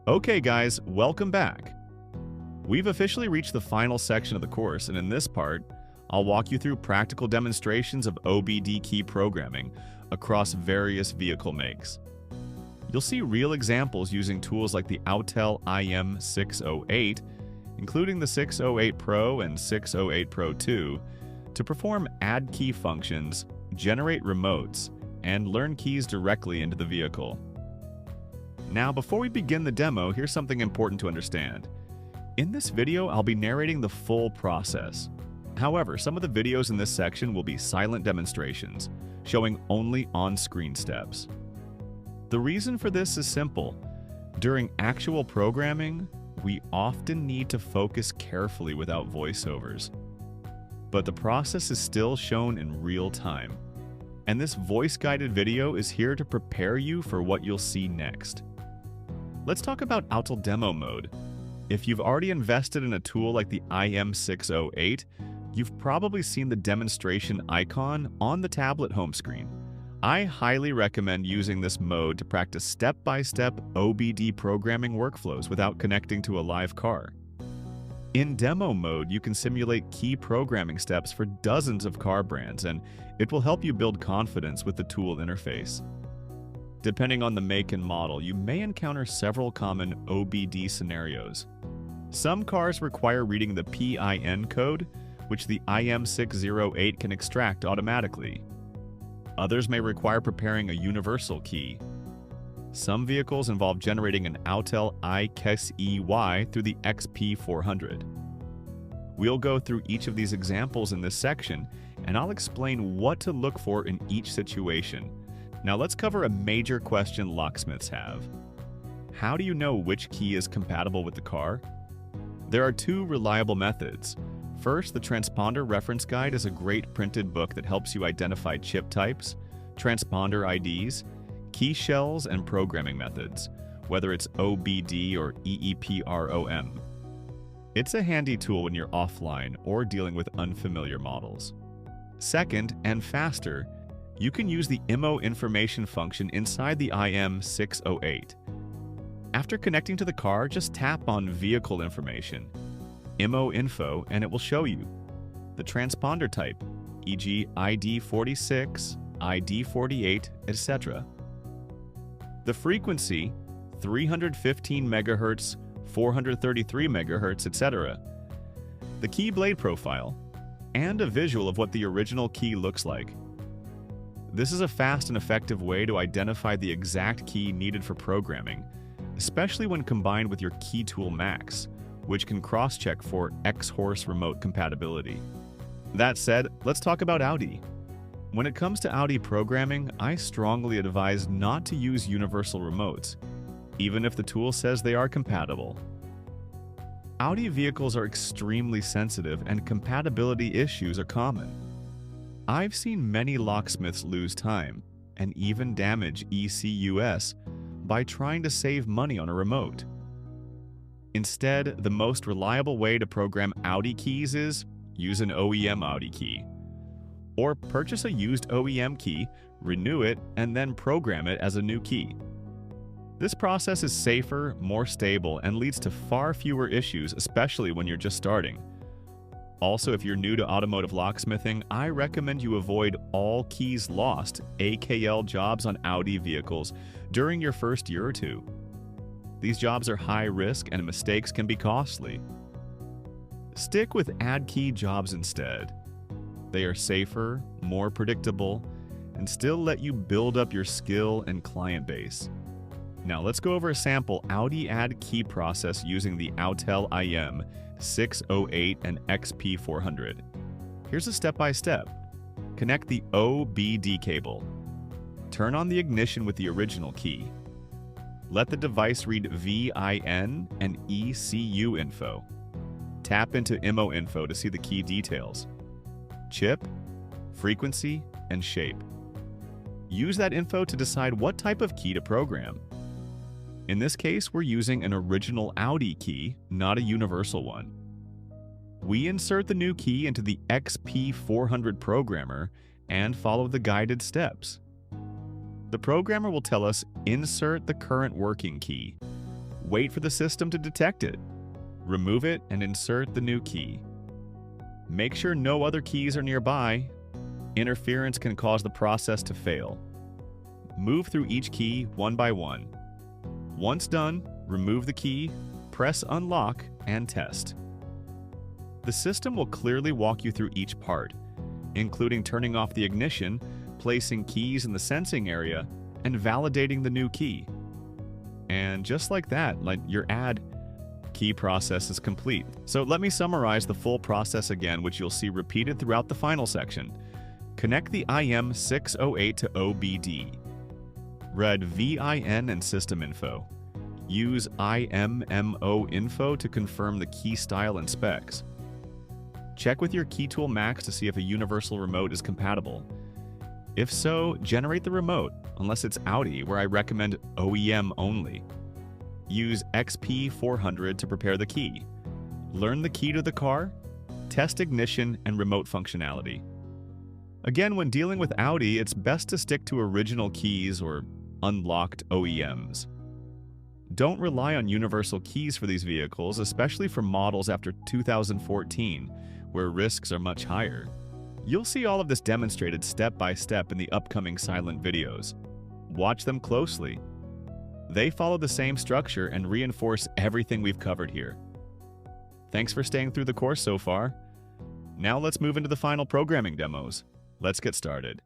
Okay guys, welcome back. We've officially reached the final section of the course, and in this part, I'll walk you through practical demonstrations of OBD key programming across various vehicle makes. You'll see real examples using tools like the Autel IM608, including the 608 Pro and 608 Pro 2, to perform add key functions, generate remotes, and learn keys directly into the vehicle. Now, before we begin the demo, here's something important to understand. In this video, I'll be narrating the full process. However, some of the videos in this section will be silent demonstrations, showing only on-screen steps. The reason for this is simple. During actual programming, we often need to focus carefully without voiceovers. But the process is still shown in real time. And this voice-guided video is here to prepare you for what you'll see next. Let's talk about Autel Demo Mode. If you've already invested in a tool like the IM608, you've probably seen the demonstration icon on the tablet home screen. I highly recommend using this mode to practice step-by-step OBD programming workflows without connecting to a live car. In demo mode, you can simulate key programming steps for dozens of car brands, and it will help you build confidence with the tool interface. Depending on the make and model, you may encounter several common OBD scenarios. Some cars require reading the PIN code, which the IM608 can extract automatically. Others may require preparing a universal key. Some vehicles involve generating an Autel IM608 through the XP400. We'll go through each of these examples in this section, and I'll explain what to look for in each situation. Now let's cover a major question locksmiths have. How do you know which key is compatible with the car? There are two reliable methods. First, the Transponder Reference Guide is a great printed book that helps you identify chip types, transponder IDs, key shells, and programming methods, whether it's OBD or EEPROM. It's a handy tool when you're offline or dealing with unfamiliar models. Second, and faster, you can use the IMMO information function inside the IM608. After connecting to the car, just tap on Vehicle Information, IMMO Info, and it will show you the transponder type, e.g. ID46, ID48, etc. The frequency, 315 MHz, 433 MHz, etc. The key blade profile, and a visual of what the original key looks like. This is a fast and effective way to identify the exact key needed for programming, especially when combined with your key tool Max, which can cross-check for X-Horse remote compatibility. That said, let's talk about Audi. When it comes to Audi programming, I strongly advise not to use universal remotes, even if the tool says they are compatible. Audi vehicles are extremely sensitive and compatibility issues are common. I've seen many locksmiths lose time and even damage ECUs by trying to save money on a remote. Instead, the most reliable way to program Audi keys is use an OEM Audi key. Or purchase a used OEM key, renew it, and then program it as a new key. This process is safer, more stable, and leads to far fewer issues, especially when you're just starting. Also, if you're new to automotive locksmithing, I recommend you avoid all keys lost AKL jobs on Audi vehicles during your first year or two. These jobs are high risk and mistakes can be costly. Stick with add key jobs instead. They are safer, more predictable, and still let you build up your skill and client base. Now let's go over a sample Audi add key process using the Autel IM608 and XP400. Here's a step-by-step. Connect the OBD cable. Turn on the ignition with the original key. Let the device read VIN and ECU info. Tap into IMMO info to see the key details: chip, frequency, and shape. Use that info to decide what type of key to program. In this case, we're using an original Audi key, not a universal one. We insert the new key into the XP400 programmer and follow the guided steps. The programmer will tell us, insert the current working key. Wait for the system to detect it. Remove it and insert the new key. Make sure no other keys are nearby. Interference can cause the process to fail. Move through each key one by one. Once done, remove the key, press unlock, and test. The system will clearly walk you through each part, including turning off the ignition, placing keys in the sensing area, and validating the new key. And just like that, your add key process is complete. So let me summarize the full process again, which you'll see repeated throughout the final section. Connect the IM608 to OBD. Read VIN and system info. Use IMMO info to confirm the key style and specs. Check with your Key Tool Max to see if a universal remote is compatible. If so, generate the remote, unless it's Audi, where I recommend OEM only. Use XP400 to prepare the key. Learn the key to the car, test ignition and remote functionality. Again, when dealing with Audi, it's best to stick to original keys or unlocked OEMs. Don't rely on universal keys for these vehicles, especially for models after 2014, where risks are much higher. You'll see all of this demonstrated step by step in the upcoming silent videos. Watch them closely. They follow the same structure and reinforce everything we've covered here. Thanks for staying through the course so far. Now let's move into the final programming demos. Let's get started.